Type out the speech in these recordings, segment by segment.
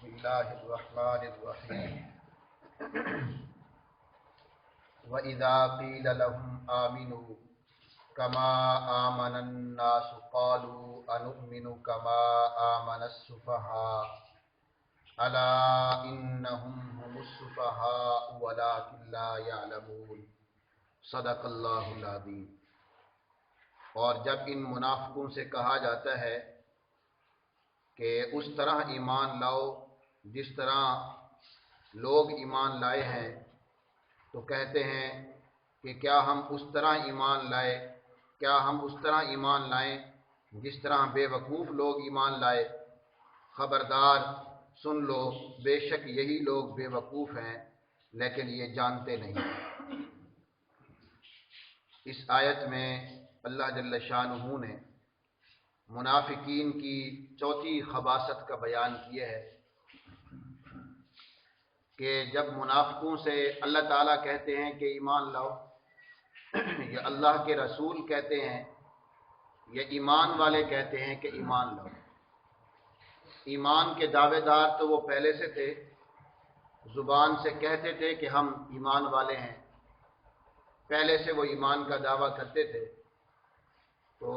بسم اللہ الرحمن الرحیم وَإِذَا قِيلَ لَهُمْ آمِنُوا كَمَا آمَنَ النَّاسُ قَالُوا أَنُؤْمِنُ كَمَا آمَنَ السُّفَهَاءُ أَلَا إِنَّهُمْ هُمُ السُّفَهَاءُ وَلَكِنْ لَا يَعْلَمُونَ صدق اللہ العظیم۔ اور جب ان منافقوں سے کہا جاتا ہے کہ اس طرح ایمان لاؤ جس طرح لوگ ایمان لائے ہیں، تو کہتے ہیں کہ کیا ہم اس طرح ایمان لائیں جس طرح بے وقوف لوگ ایمان لائے۔ خبردار سن لو، بے شک یہی لوگ بے وقوف ہیں لیکن یہ جانتے نہیں۔ اس آیت میں اللہ جل شانہ نے منافقین کی چوتھی خباثت کا بیان کیا ہے کہ جب منافقوں سے اللہ تعالیٰ کہتے ہیں کہ ایمان لاؤ، یا اللہ کے رسول کہتے ہیں یا ایمان والے کہتے ہیں کہ ایمان لاؤ۔ ایمان کے دعوے دار تو وہ پہلے سے تھے، زبان سے کہتے تھے کہ ہم ایمان والے ہیں، پہلے سے وہ ایمان کا دعویٰ کرتے تھے۔ تو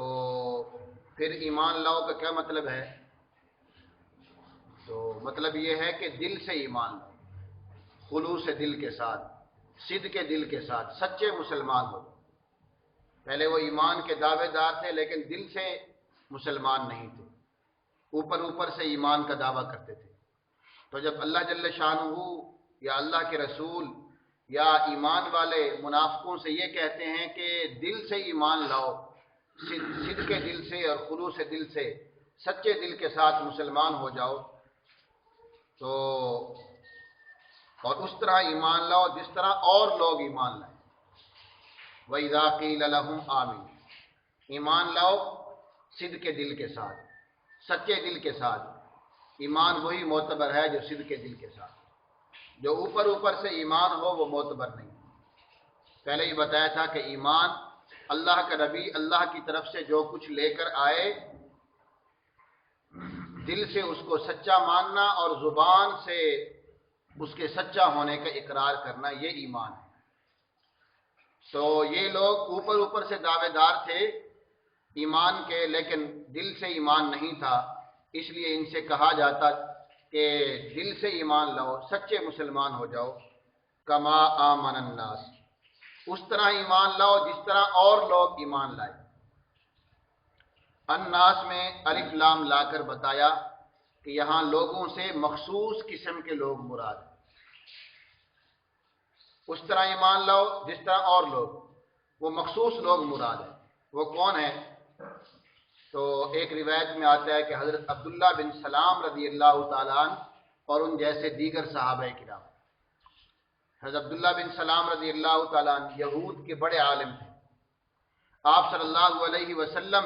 پھر ایمان لاؤ کا کیا مطلب ہے؟ تو مطلب یہ ہے کہ دل سے ایمان لاؤ، خلوص دل کے ساتھ، صدق کے دل کے ساتھ، سچے مسلمان ہو۔ پہلے وہ ایمان کے دعوے دار تھے لیکن دل سے مسلمان نہیں تھے، اوپر سے ایمان کا دعویٰ کرتے تھے۔ تو جب اللہ جل شانہ یا اللہ کے رسول یا ایمان والے منافقوں سے یہ کہتے ہیں کہ دل سے ایمان لاؤ، صدق کے دل سے اور خلوص دل سے، سچے دل کے ساتھ مسلمان ہو جاؤ، تو اور اس طرح ایمان لاؤ جس طرح اور لوگ ایمان لائیں۔ وَإِذَا قِيلَ لَهُمْ آمِنُوا، ایمان لاؤ صدق کے دل کے ساتھ، سچے دل کے ساتھ۔ ایمان وہی معتبر ہے جو صدق کے دل کے ساتھ، جو اوپر سے ایمان ہو وہ معتبر نہیں۔ پہلے ہی بتایا تھا کہ ایمان اللہ کا نبی اللہ کی طرف سے جو کچھ لے کر آئے، دل سے اس کو سچا ماننا اور زبان سے اس کے سچا ہونے کا اقرار کرنا، یہ ایمان ہے۔ تو یہ لوگ اوپر سے دعوے دار تھے ایمان کے، لیکن دل سے ایمان نہیں تھا، اس لیے ان سے کہا جاتا کہ دل سے ایمان لاؤ، سچے مسلمان ہو جاؤ۔ کما آمن الناس، اس طرح ایمان لاؤ جس طرح اور لوگ ایمان لائے۔ الناس میں الف لام لا کر بتایا کہ یہاں لوگوں سے مخصوص قسم کے لوگ مراد ہیں۔ اس طرح ایمان لاؤ جس طرح اور لوگ، وہ مخصوص لوگ مراد ہیں۔ وہ کون ہیں؟ تو ایک روایت میں آتا ہے کہ حضرت عبداللہ بن سلام رضی اللہ تعالیٰ عنہ اور ان جیسے دیگر صحابہ کرام۔ حضرت عبداللہ بن سلام رضی اللہ تعالیٰ عنہ یہود کے بڑے عالم تھے۔ آپ صلی اللہ علیہ وسلم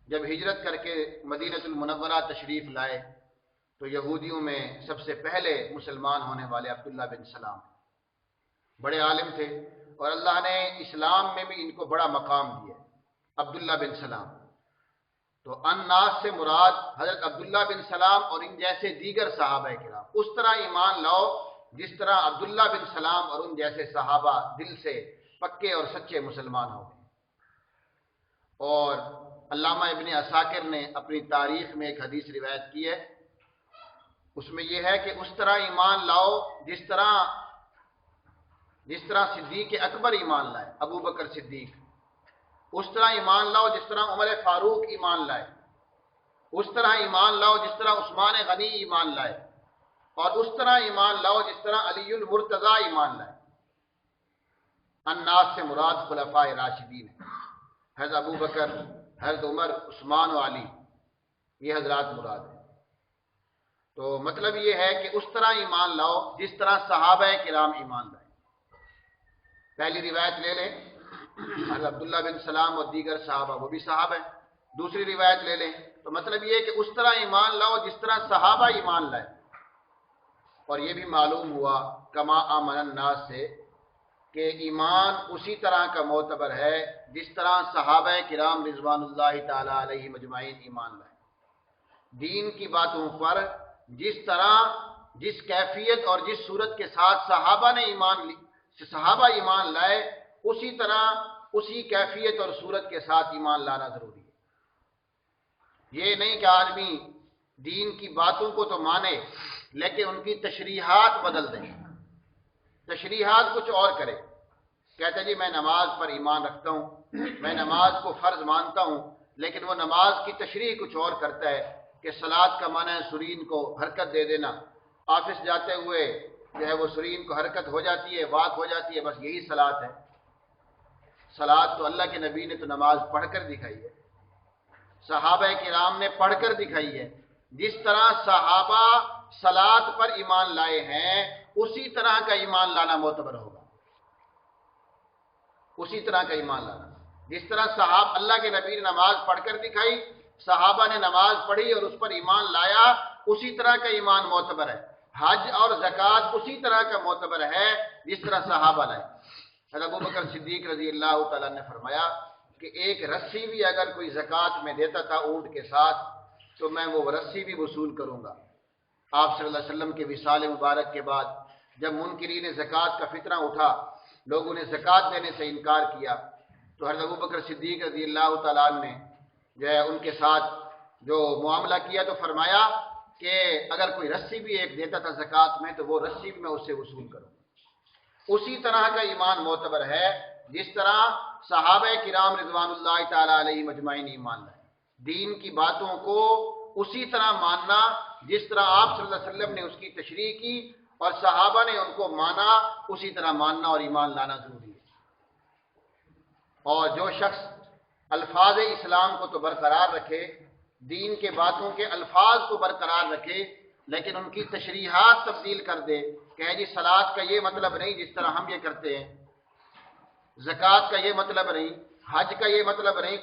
جب ہجرت کر کے مدینہ المنورہ تشریف لائے تو یہودیوں میں سب سے پہلے مسلمان ہونے والے عبداللہ بن سلام بڑے عالم تھے، اور اللہ نے اسلام میں بھی ان کو بڑا مقام دیا، عبداللہ بن سلام۔ تو الناس سے مراد حضرت عبداللہ بن سلام اور ان جیسے دیگر صحابہ کرام۔ اس طرح ایمان لاؤ جس طرح عبداللہ بن سلام اور ان جیسے صحابہ دل سے پکے اور سچے مسلمان ہو گئے۔ اور علامہ ابن عساکر نے اپنی تاریخ میں ایک حدیث روایت کی ہے، اس میں یہ ہے کہ اس طرح ایمان لاؤ جس طرح صدیق اکبر ایمان لائے، ابو بکر صدیق۔ اس طرح ایمان لاؤ جس طرح عمر فاروق ایمان لائے۔ اس طرح ایمان لاؤ جس طرح عثمان غنی ایمان لائے، اور اس طرح ایمان لاؤ جس طرح علی المرتضیٰ ایمان لائے۔ الناس سے مراد خلفائے راشدین ہیں، حضرت ابو بکر، حضرت عمر، عثمان و علی، یہ حضرات مراد ہیں۔ تو مطلب یہ ہے کہ اس طرح ایمان لاؤ جس طرح صحابہ کرام ایمان لائے۔ پہلی روایت لے لیں، حضرت عبداللہ بن سلام اور دیگر صحابہ، وہ بھی صحابہ ہیں۔ دوسری روایت لے لیں تو مطلب یہ ہے کہ اس طرح ایمان لاؤ جس طرح صحابہ ایمان لائے۔ اور یہ بھی معلوم ہوا کما آمن الناس سے کہ ایمان اسی طرح کا معتبر ہے جس طرح صحابہ کرام رضوان اللہ تعالی علیہ مجمعین ایمان لائے۔ دین کی باتوں پر جس کیفیت اور جس صورت کے ساتھ صحابہ ایمان لائے، اسی طرح اسی کیفیت اور صورت کے ساتھ ایمان لانا ضروری ہے۔ یہ نہیں کہ آدمی دین کی باتوں کو تو مانے لیکن ان کی تشریحات بدل دے، تشریحات کچھ اور کرے، کہتا جی میں نماز پر ایمان رکھتا ہوں، میں نماز کو فرض مانتا ہوں، لیکن وہ نماز کی تشریح کچھ اور کرتا ہے کہ صلاۃ کا معنی ہے سرین کو حرکت دے دینا، آفس جاتے ہوئے جو ہے وہ سرین کو حرکت ہو جاتی ہے، واک ہو جاتی ہے، بس یہی صلاۃ ہے۔ صلاۃ تو اللہ کے نبی نے تو نماز پڑھ کر دکھائی ہے، صحابہ کرام نے پڑھ کر دکھائی ہے۔ جس طرح صحابہ صلاۃ پر ایمان لائے ہیں اسی طرح کا ایمان لانا معتبر ہوگا، اسی طرح کا ایمان لانا۔ جس طرح اللہ کے نبی نے نماز پڑھ کر دکھائی، صحابہ نے نماز پڑھی اور اس پر ایمان لایا، اسی طرح کا ایمان معتبر ہے۔ حج اور زکوٰۃ اسی طرح کا معتبر ہے جس طرح صحابہ لائے۔ حضرت ابوبکر صدیق رضی اللہ تعالیٰ نے فرمایا کہ ایک رسی بھی اگر کوئی زکوٰۃ میں دیتا تھا اونٹ کے ساتھ تو میں وہ رسی بھی وصول کروں گا۔ آپ صلی اللہ علیہ وسلم کے وصال مبارک کے بعد جب منکرین زکوٰۃ کا فتنہ اٹھا، لوگوں نے زکوٰۃ دینے سے انکار کیا، تو حضرت ابوبکر صدیق رضی اللہ تعالیٰ عنہ نے جو ہے ان کے ساتھ جو معاملہ کیا تو فرمایا کہ اگر کوئی رسی بھی ایک دیتا تھا زکوٰۃ میں تو وہ رسی بھی میں اس سے وصول کروں۔ اسی طرح کا ایمان معتبر ہے جس طرح صحابہ کرام رضوان اللہ تعالیٰ علیہ مجمعین ایمان لائے۔ دین کی باتوں کو اسی طرح ماننا جس طرح آپ صلی اللہ علیہ وسلم نے اس کی تشریح کی اور صحابہ نے ان کو مانا، اسی طرح ماننا اور ایمان لانا ضروری ہے۔ اور جو شخص الفاظ اسلام کو تو برقرار رکھے، دین کے باتوں کے الفاظ کو برقرار رکھے، لیکن ان کی تشریحات تبدیل کر دے کہ جی صلاۃ کا یہ مطلب نہیں جس طرح ہم یہ کرتے ہیں، زکوٰۃ کا یہ مطلب نہیں، حج کا یہ مطلب نہیں،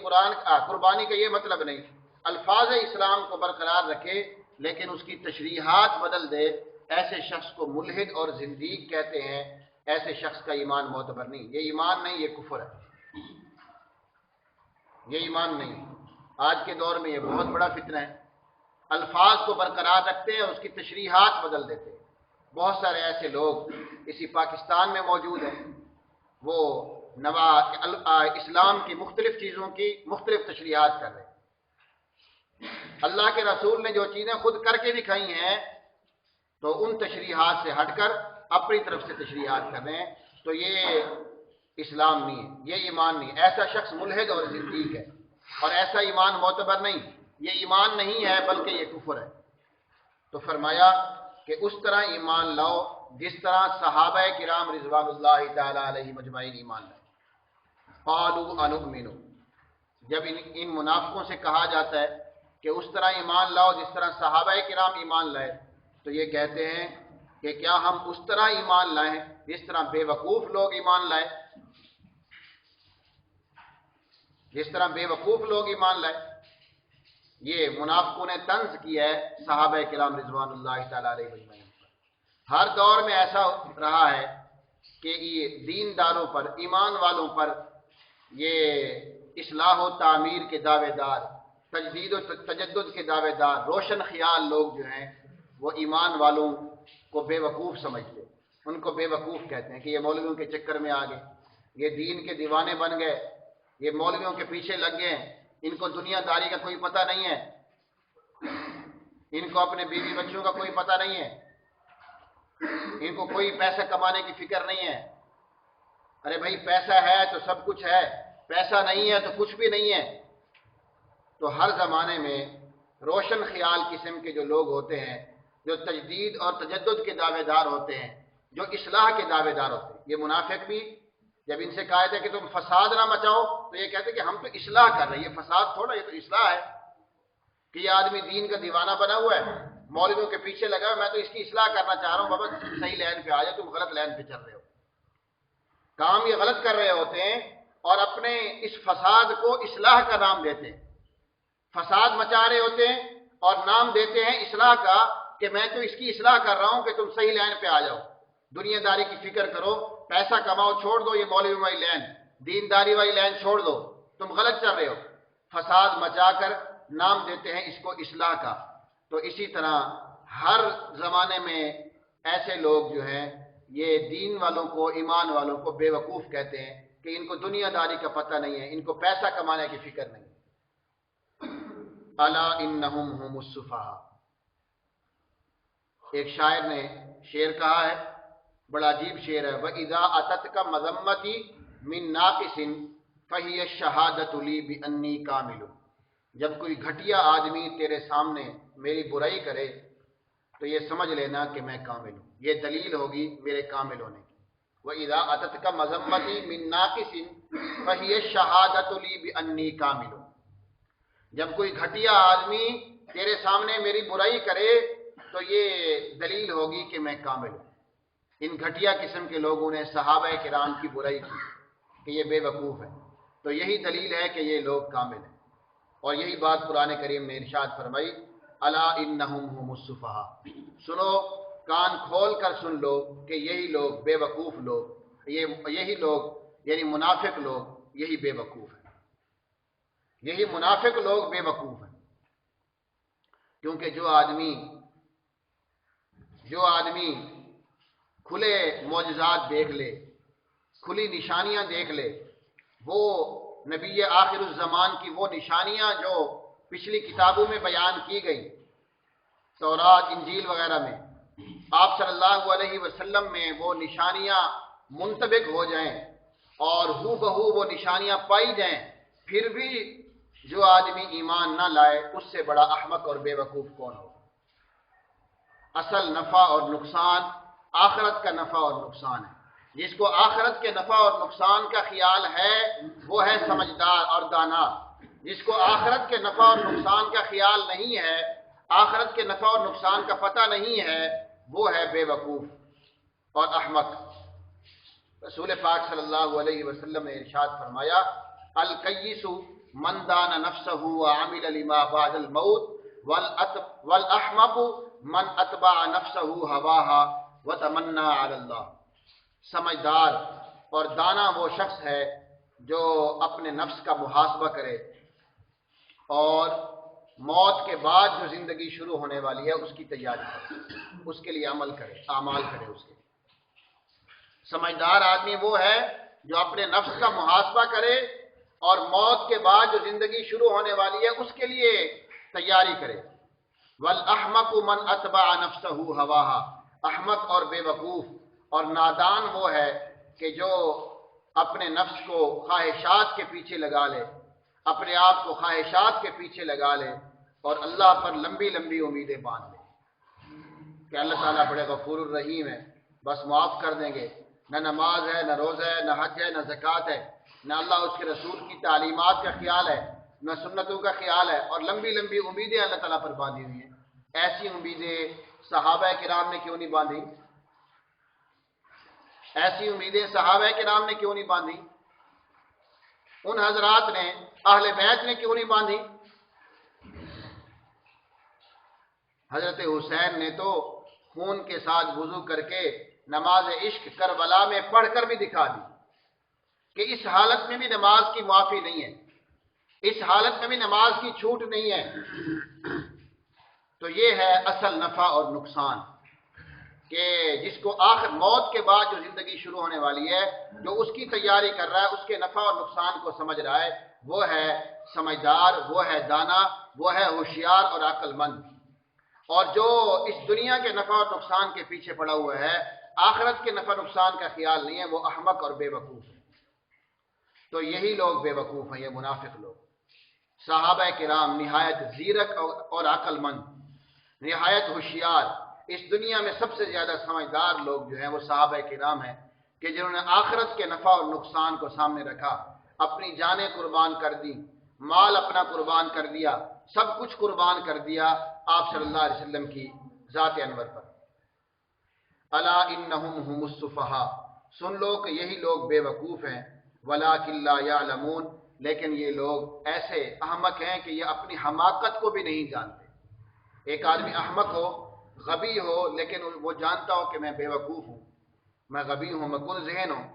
قربانی کا یہ مطلب نہیں، الفاظ اسلام کو برقرار رکھے لیکن اس کی تشریحات بدل دے، ایسے شخص کو ملحد اور زندیق کہتے ہیں۔ ایسے شخص کا ایمان معتبر نہیں، یہ ایمان نہیں، یہ کفر ہے، یہ ایمان نہیں۔ آج کے دور میں یہ بہت بڑا فتنہ ہے، الفاظ کو برقرار رکھتے ہیں اور اس کی تشریحات بدل دیتے ہیں۔ بہت سارے ایسے لوگ اسی پاکستان میں موجود ہیں، وہ اسلام کی مختلف چیزوں کی مختلف تشریحات کر رہے ہیں۔ اللہ کے رسول نے جو چیزیں خود کر کے دکھائی ہیں تو ان تشریحات سے ہٹ کر اپنی طرف سے تشریحات کر رہے ہیں، تو یہ اسلام نہیں ہے، یہ ایمان نہیں ہے۔ ایسا شخص ملحد اور زندیق ہے، اور ایسا ایمان معتبر نہیں، یہ ایمان نہیں ہے بلکہ یہ کفر ہے۔ تو فرمایا کہ اس طرح ایمان لاؤ جس طرح صحابہ کرام رضوان اللہ تعالی علیہ مجمعین ایمان لائے۔ قالوا انؤمن، جب ان منافقوں سے کہا جاتا ہے کہ اس طرح ایمان لاؤ جس طرح صحابہ کرام ایمان لائے، تو یہ کہتے ہیں کہ کیا ہم اس طرح ایمان لائیں جس طرح بے وقوف لوگ ایمان لائے، جس طرح بے وقوف لوگ ایمان لائے۔ یہ منافقوں نے طنز کیا ہے صحابہ کرام رضوان اللہ تعالیٰ علیہ مجمعین پر۔ ہر دور میں ایسا رہا ہے کہ یہ دینداروں پر، ایمان والوں پر یہ اصلاح و تعمیر کے دعوے دار، تجدید و تجدد کے دعوے دار، روشن خیال لوگ جو ہیں وہ ایمان والوں کو بے وقوف سمجھتے، ان کو بے وقوف کہتے ہیں کہ یہ مولویوں کے چکر میں آ گئے، یہ دین کے دیوانے بن گئے، یہ مولویوں کے پیچھے لگ گئے، ان کو دنیا داری کا کوئی پتہ نہیں ہے، ان کو اپنے بیوی بچوں کا کوئی پتہ نہیں ہے، ان کو کوئی پیسہ کمانے کی فکر نہیں ہے۔ ارے بھائی پیسہ ہے تو سب کچھ ہے، پیسہ نہیں ہے تو کچھ بھی نہیں ہے۔ تو ہر زمانے میں روشن خیال قسم کے جو لوگ ہوتے ہیں، جو تجدید اور تجدد کے دعوے دار ہوتے ہیں، جو اصلاح کے دعوے دار ہوتے ہیں، یہ منافق بھی جب ان سے کہا جائے کہ تم فساد نہ مچاؤ تو یہ کہتے ہیں کہ ہم تو اصلاح کر رہے ہیں، یہ فساد تھوڑا، یہ تو اصلاح ہے کہ یہ آدمی دین کا دیوانہ بنا ہوا ہے، مولویوں کے پیچھے لگا ہے، میں تو اس کی اصلاح کرنا چاہ رہا ہوں، بابا صحیح لائن پہ آ جائے، تم غلط لائن پہ چل رہے ہو۔ کام یہ غلط کر رہے ہوتے ہیں اور اپنے اس فساد کو اصلاح کا نام دیتے ہیں، فساد مچا رہے ہوتے ہیں اور نام دیتے ہیں اصلاح کا کہ میں تو اس کی اصلاح کر رہا ہوں کہ تم صحیح لائن پہ آ جاؤ، دنیا داری کی فکر کرو، پیسہ کماؤ، چھوڑ دو یہ مولوی والی لائن، دینداری والی لائن چھوڑ دو، تم غلط چل رہے ہو۔ فساد مچا کر نام دیتے ہیں اس کو اصلاح کا۔ تو اسی طرح ہر زمانے میں ایسے لوگ جو ہیں یہ دین والوں کو، ایمان والوں کو بے وقوف کہتے ہیں کہ ان کو دنیا داری کا پتہ نہیں ہے، ان کو پیسہ کمانے کی فکر نہیں۔ الا انہم هم السفہاء، ایک شاعر نے شعر کہا ہے، بڑا عجیب شعر ہے، وَإِذَا أَتَتْكَ مَذَمَّتِي مِن نَاقِصٍ فَهِيَ الشَّهَادَةُ لِي بِأَنِّي كَامِلٌ، جب کوئی گھٹیا آدمی تیرے سامنے میری برائی کرے تو یہ سمجھ لینا کہ میں کامل ہوں، یہ دلیل ہوگی میرے کامل ہونے کی۔ وَإِذَا أَتَتْكَ مَذَمَّتِي مِن نَاقِصٍ فَهِيَ الشَّهَادَةُ لِي بِأَنِّي كَامِلٌ، جب کوئی گھٹیا آدمی تیرے سامنے میری برائی کرے تو یہ دلیل ہوگی کہ میں کامل ہوں۔ ان گھٹیا قسم کے لوگوں نے صحابہ کرام کی برائی کی کہ یہ بے وقوف ہے، تو یہی دلیل ہے کہ یہ لوگ کامل ہیں۔ اور یہی بات قرآن کریم نے ارشاد فرمائی، الا انہم هم السفہاء، سنو، کان کھول کر سن لو کہ یہی لوگ بے وقوف لوگ، یہی لوگ یعنی منافق لوگ یہی بے وقوف ہیں، یہی منافق لوگ بے وقوف ہیں۔ کیونکہ جو آدمی کھلے معجزات دیکھ لے، کھلی نشانیاں دیکھ لے، وہ نبی آخر الزمان کی وہ نشانیاں جو پچھلی کتابوں میں بیان کی گئی، تورات، انجیل وغیرہ میں، آپ صلی اللہ علیہ وسلم میں وہ نشانیاں منطبق ہو جائیں اور ہو بہو وہ نشانیاں پائی جائیں، پھر بھی جو آدمی ایمان نہ لائے اس سے بڑا احمق اور بے وقوف کون ہو۔ اصل نفع اور نقصان آخرت کا نفع اور نقصان ہے۔ جس کو آخرت کے نفع اور نقصان کا خیال ہے وہ ہے سمجھدار اور دانا، جس کو آخرت کے نفع اور نقصان کا خیال نہیں ہے، آخرت کے نفع اور نقصان کا پتہ نہیں ہے، وہ ہے بے وقوف اور احمق۔ رسول پاک صلی اللہ علیہ وسلم نے ارشاد فرمایا، القیس من دان نفسہ وعمل لما بعد الموت والاحمق من اتبع نفسہ ہواها وتمنى علی اللہ، سمجھدار اور دانا وہ شخص ہے جو اپنے نفس کا محاسبہ کرے اور موت کے بعد جو زندگی شروع ہونے والی ہے اس کی تیاری کرے، اس کے لیے عمل کرے، اعمال کرے اس کے۔ سمجھدار آدمی وہ ہے جو اپنے نفس کا محاسبہ کرے اور موت کے بعد جو زندگی شروع ہونے والی ہے اس کے لیے تیاری کرے۔ والاحمق من اتبع نفسہ ہواها، احمق اور بے وقوف اور نادان وہ ہے کہ جو اپنے نفس کو خواہشات کے پیچھے لگا لے، اپنے آپ کو خواہشات کے پیچھے لگا لے اور اللہ پر لمبی لمبی امیدیں باندھ لے کہ اللہ تعالیٰ بڑے غفور الرحیم ہے، بس معاف کر دیں گے۔ نہ نماز ہے، نہ روزہ ہے، نہ حج ہے، نہ زکوٰۃ ہے، نہ اللہ اس کے رسول کی تعلیمات کا خیال ہے، نہ سنتوں کا خیال ہے، اور لمبی لمبی امیدیں اللہ تعالیٰ پر باندھی ہوئی ہیں۔ ایسی امیدیں صحابہ کرام نے کیوں نہیں باندھی؟ ایسی امیدیں صحابہ کرام نے کیوں نہیں باندھی؟ ان حضرات نے، اہل بیت نے کیوں نہیں باندھی؟ حضرت حسین نے تو خون کے ساتھ وضو کر کے نماز عشق کربلا میں پڑھ کر بھی دکھا دی کہ اس حالت میں بھی نماز کی معافی نہیں ہے، اس حالت میں بھی نماز کی چھوٹ نہیں ہے۔ تو یہ ہے اصل نفع اور نقصان، کہ جس کو آخر موت کے بعد جو زندگی شروع ہونے والی ہے، جو اس کی تیاری کر رہا ہے، اس کے نفع اور نقصان کو سمجھ رہا ہے، وہ ہے سمجھدار، وہ ہے دانا، وہ ہے ہوشیار اور عقل مند۔ اور جو اس دنیا کے نفع اور نقصان کے پیچھے پڑا ہوا ہے، آخرت کے نفع نقصان کا خیال نہیں ہے، وہ احمق اور بے وقوف ہے۔ تو یہی لوگ بے وقوف ہیں، یہ منافق لوگ۔ صحابہ کرام نہایت زیرک اور عقل مند، نہایت ہوشیار، اس دنیا میں سب سے زیادہ سمجھدار لوگ جو ہیں وہ صحابہ کرام ہیں، کہ جنہوں نے آخرت کے نفع اور نقصان کو سامنے رکھا، اپنی جانیں قربان کر دی، مال اپنا قربان کر دیا، سب کچھ قربان کر دیا آپ صلی اللہ علیہ وسلم کی ذات انور پر۔ الا انہم هم السفہاء، سن لو کہ یہی لوگ بے وقوف ہیں، ولکن لا یعلمون، لیکن یہ لوگ ایسے احمق ہیں کہ یہ اپنی حماقت کو بھی نہیں جانتے۔ ایک آدمی احمق ہو، غبی ہو، لیکن وہ جانتا ہو کہ میں بے وقوف ہوں، میں غبی ہوں، میں کن ذہن ہوں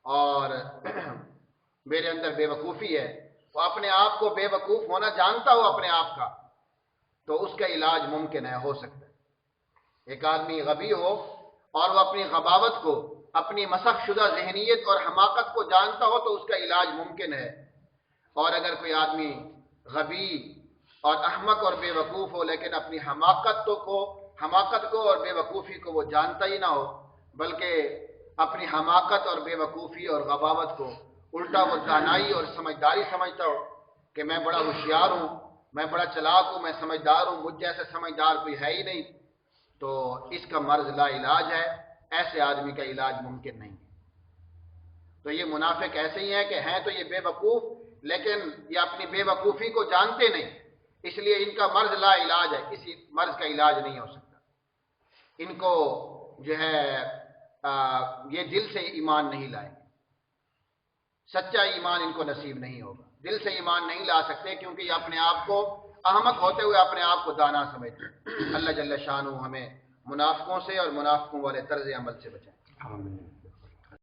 اور میرے اندر بے وقوفی ہے، وہ اپنے آپ کو بے وقوف ہونا جانتا ہو اپنے آپ کا، تو اس کا علاج ممکن ہے، ہو سکتا ہے۔ ایک آدمی غبی ہو اور وہ اپنی غباوت کو، اپنی مسخ شدہ ذہنیت اور حماقت کو جانتا ہو تو اس کا علاج ممکن ہے، اور اگر کوئی آدمی غبی اور احمق اور بے وقوف ہو لیکن اپنی حماقت کو اور بے وقوفی کو وہ جانتا ہی نہ ہو، بلکہ اپنی حماقت اور بے وقوفی اور غباوت کو الٹا وہ دانائی اور سمجھداری سمجھتا ہو کہ میں بڑا ہوشیار ہوں، میں بڑا چلاک ہوں، میں سمجھدار ہوں، مجھ جیسے سمجھدار کوئی ہے ہی نہیں، تو اس کا مرض لا علاج ہے، ایسے آدمی کا علاج ممکن نہیں۔ تو یہ منافق ایسے ہی ہیں کہ ہیں تو یہ بے وقوف، لیکن یہ اپنی بے وقوفی کو جانتے نہیں، اس لیے ان کا مرض لا علاج ہے، کسی مرض کا علاج نہیں ہو سکتا۔ ان کو جو ہے یہ دل سے ایمان نہیں لائیں گے، سچا ایمان ان کو نصیب نہیں ہوگا، دل سے ایمان نہیں لا سکتے، کیونکہ یہ اپنے آپ کو احمق ہوتے ہوئے اپنے آپ کو دانا سمجھتے ہیں۔ اللہ جل شانہ ہمیں منافقوں سے اور منافقوں والے طرز عمل سے بچائیں۔ آمین۔